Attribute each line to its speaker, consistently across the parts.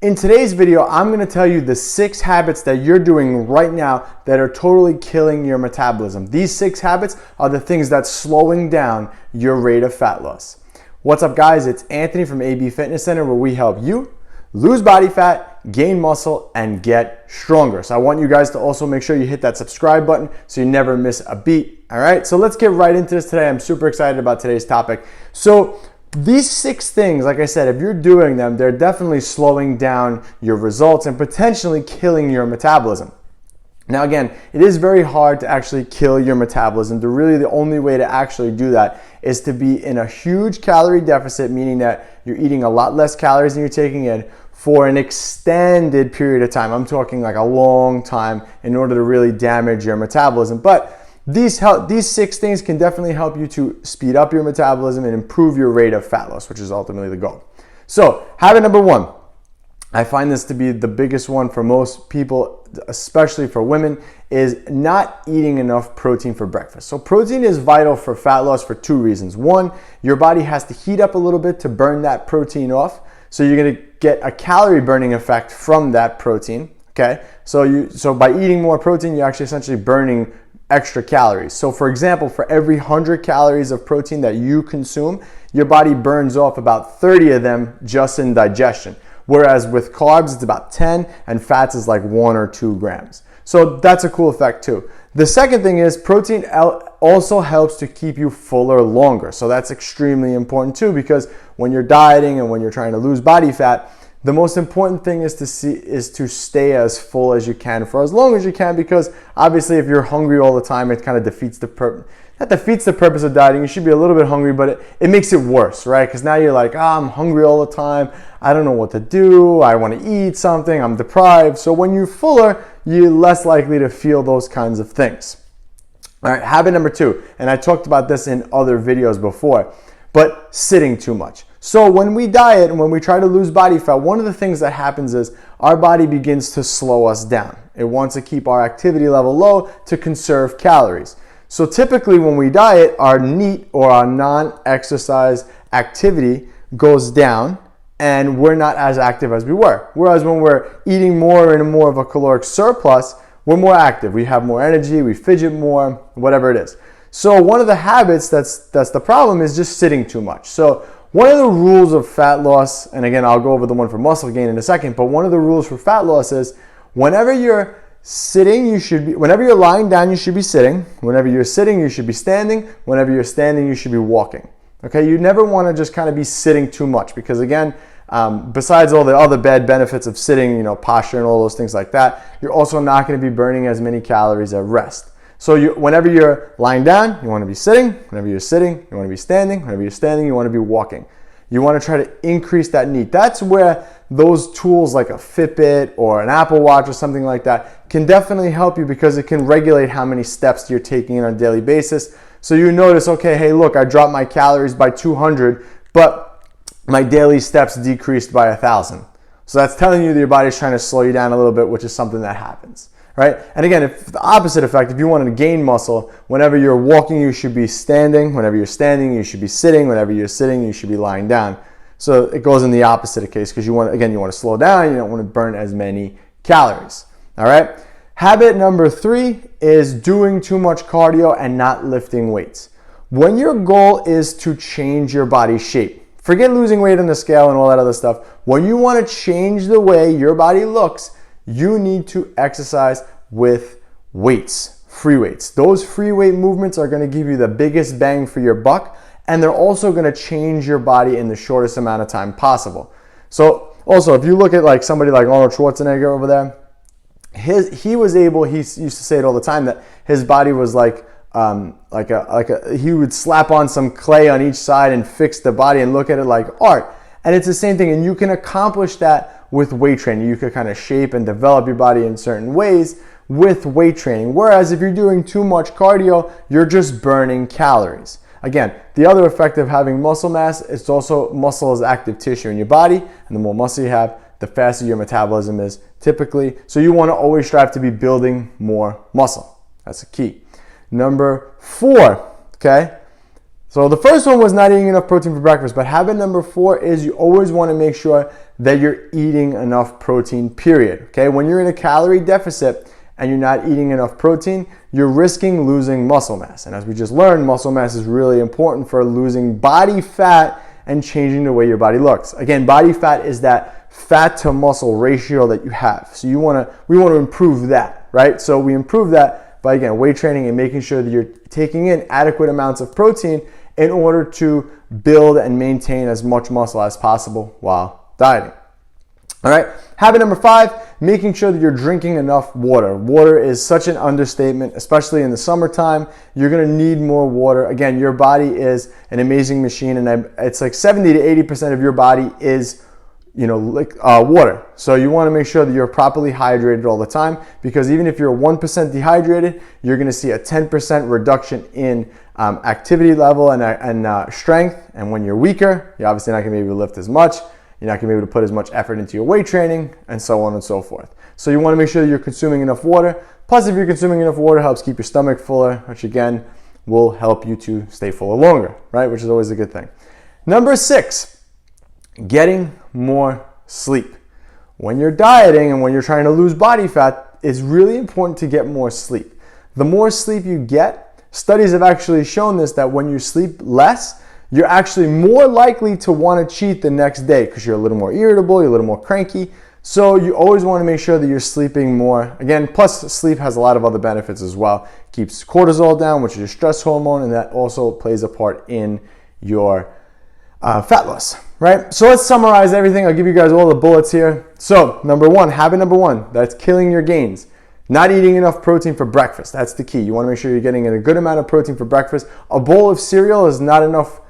Speaker 1: In today's video, I'm going to tell you the 6 habits that you're doing right now that are totally killing your metabolism. These 6 habits are the things that's slowing down your rate of fat loss. What's up, guys? It's Anthony from AB Fitness Center, where we help you lose body fat, gain muscle, and get stronger. So I want you guys to also make sure you hit that subscribe button so you never miss a beat. All right, so let's get right into this today. I'm super excited about today's topic. So these 6 things, like I said, if you're doing them, they're definitely slowing down your results and potentially killing your metabolism. Now again, it is very hard to actually kill your metabolism. The only way to actually do that is to be in a huge calorie deficit, meaning that you're eating a lot less calories than you're taking in for an extended period of time. I'm talking like a long time in order to really damage your metabolism. But these 6 things can definitely help you to speed up your metabolism and improve your rate of fat loss, which is ultimately the goal. So habit number 1, I find this to be the biggest one for most people, especially for women, is not eating enough protein for breakfast. So protein is vital for fat loss for 2 reasons. 1, your body has to heat up a little bit to burn that protein off. So you're gonna get a calorie burning effect from that protein, okay? So by eating more protein, you're actually essentially burning extra calories. So for example, for every 100 calories of protein that you consume, your body burns off about 30 of them just in digestion. Whereas with carbs, it's about 10, and fats is like 1 or 2 grams. So that's a cool effect too. The second thing is protein also helps to keep you fuller longer. So that's extremely important too, because when you're dieting and when you're trying to lose body fat, the most important thing is to stay as full as you can for as long as you can, because obviously if you're hungry all the time, it kind of defeats the purpose of dieting. You should be a little bit hungry, but it makes it worse, right? Because now you're like, I'm hungry all the time. I don't know what to do. I want to eat something. I'm deprived. So when you're fuller, you're less likely to feel those kinds of things. All right, habit number 2, and I talked about this in other videos before, but sitting too much. So when we diet and when we try to lose body fat, one of the things that happens is our body begins to slow us down. It wants to keep our activity level low to conserve calories. So typically when we diet, our NEAT, or our non-exercise activity, goes down and we're not as active as we were. Whereas when we're eating more and more of a caloric surplus, we're more active. We have more energy, we fidget more, whatever it is. So one of the habits that's the problem is just sitting too much. So one of the rules of fat loss, and again, I'll go over the one for muscle gain in a second, but one of the rules for fat loss is whenever you're sitting, whenever you're lying down, you should be sitting. Whenever you're sitting, you should be standing. Whenever you're standing, you should be walking. Okay, you never want to just kind of be sitting too much, because again, besides all the other bad benefits of sitting, posture and all those things like that, you're also not going to be burning as many calories at rest. So whenever you're lying down, you want to be sitting. Whenever you're sitting, you want to be standing. Whenever you're standing, you want to be walking. You want to try to increase that NEAT. That's where those tools like a Fitbit or an Apple Watch or something like that can definitely help you, because it can regulate how many steps you're taking on a daily basis. So you notice, okay, hey, look, I dropped my calories by 200, but my daily steps decreased by 1,000. So that's telling you that your body's trying to slow you down a little bit, which is something that happens. Right? And again, if the opposite effect, if you want to gain muscle, whenever you're walking, you should be standing. Whenever you're standing, you should be sitting. Whenever you're sitting, you should be lying down. So it goes in the opposite case, because you want to slow down. You don't want to burn as many calories. All right. Habit number 3 is doing too much cardio and not lifting weights. When your goal is to change your body shape, forget losing weight on the scale and all that other stuff. When you want to change the way your body looks, you need to exercise with weights, free weights. Those free weight movements are going to give you the biggest bang for your buck, and they're also going to change your body in the shortest amount of time possible. So also, if you look at like somebody like Arnold Schwarzenegger over there, he used to say it all the time, that his body was like he would slap on some clay on each side and fix the body and look at it like art. And it's the same thing, and you can accomplish that with weight training. You could kind of shape and develop your body in certain ways with weight training. Whereas if you're doing too much cardio, you're just burning calories. Again, the other effect of having muscle mass, it's also muscle is active tissue in your body, and the more muscle you have, the faster your metabolism is typically. So you want to always strive to be building more muscle. That's a key. Number 4, okay? So the first one was not eating enough protein for breakfast, but habit number 4 is you always want to make sure that you're eating enough protein, period. Okay, when you're in a calorie deficit and you're not eating enough protein, you're risking losing muscle mass. And as we just learned, muscle mass is really important for losing body fat and changing the way your body looks. Again, body fat is that fat to muscle ratio that you have. So we want to improve that, right? So we improve that by, again, weight training and making sure that you're taking in adequate amounts of protein in order to build and maintain as much muscle as possible while dieting. All right, habit number 5, making sure that you're drinking enough water. Water is such an understatement, especially in the summertime. You're gonna need more water. Again, your body is an amazing machine, and it's like 70 to 80% of your body is water. So you want to make sure that you're properly hydrated all the time, because even if you're 1% dehydrated, you're going to see a 10% reduction in activity level and strength. And when you're weaker, you're obviously not going to be able to lift as much. You're not going to be able to put as much effort into your weight training, and so on and so forth. So you want to make sure that you're consuming enough water. Plus, if you're consuming enough water, it helps keep your stomach fuller, which again will help you to stay fuller longer, right? Which is always a good thing. Number 6, getting more sleep. When you're dieting and when you're trying to lose body fat, it's really important to get more sleep. The more sleep you get, studies have actually shown this, that when you sleep less, you're actually more likely to want to cheat the next day because you're a little more irritable, you're a little more cranky. So you always want to make sure that you're sleeping more. Again, plus sleep has a lot of other benefits as well. Keeps cortisol down, which is your stress hormone, and that also plays a part in your fat loss, right? So let's summarize everything. I'll give you guys all the bullets here. So habit number 1, that's killing your gains. Not eating enough protein for breakfast. That's the key. You want to make sure you're getting in a good amount of protein for breakfast. A bowl of cereal is not enough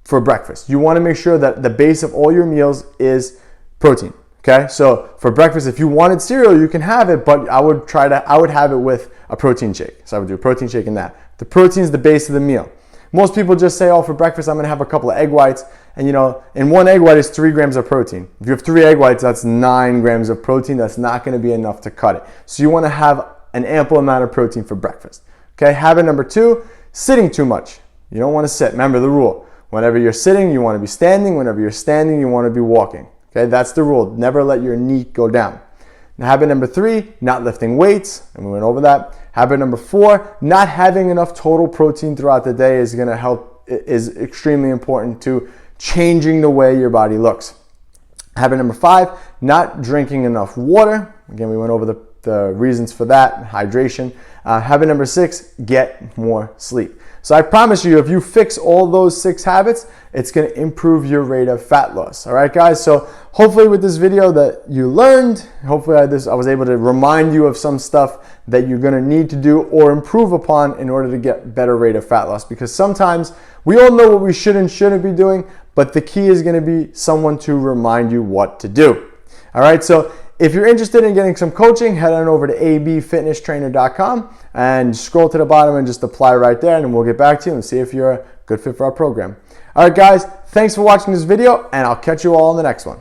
Speaker 1: for breakfast. You want to make sure that the base of all your meals is protein. Okay, so for breakfast, if you wanted cereal, you can have it, but I would have it with a protein shake. So I would do a protein shake in that. The protein is the base of the meal. Most people just say, oh, for breakfast, I'm going to have a couple of egg whites. And in one egg white is 3 grams of protein. If you have 3 egg whites, that's 9 grams of protein. That's not going to be enough to cut it. So you want to have an ample amount of protein for breakfast. Okay, habit number 2, sitting too much. You don't want to sit. Remember the rule. Whenever you're sitting, you want to be standing. Whenever you're standing, you want to be walking. Okay, that's the rule. Never let your knee go down. Now, habit number 3, not lifting weights, and we went over that. Habit number 4, not having enough total protein throughout the day is going to help, is extremely important to changing the way your body looks. Habit number 5, not drinking enough water. Again, we went over the reasons for that, hydration. Habit number 6, get more sleep. So I promise you, if you fix all those 6 habits, it's going to improve your rate of fat loss. All right, guys? So hopefully with this video that you learned, hopefully I was able to remind you of some stuff that you're going to need to do or improve upon in order to get better rate of fat loss. Because sometimes we all know what we should and shouldn't be doing, but the key is going to be someone to remind you what to do. All right, so if you're interested in getting some coaching, head on over to abfitnesstrainer.com and scroll to the bottom and just apply right there, and we'll get back to you and see if you're a good fit for our program. All right, guys, thanks for watching this video, and I'll catch you all in the next one.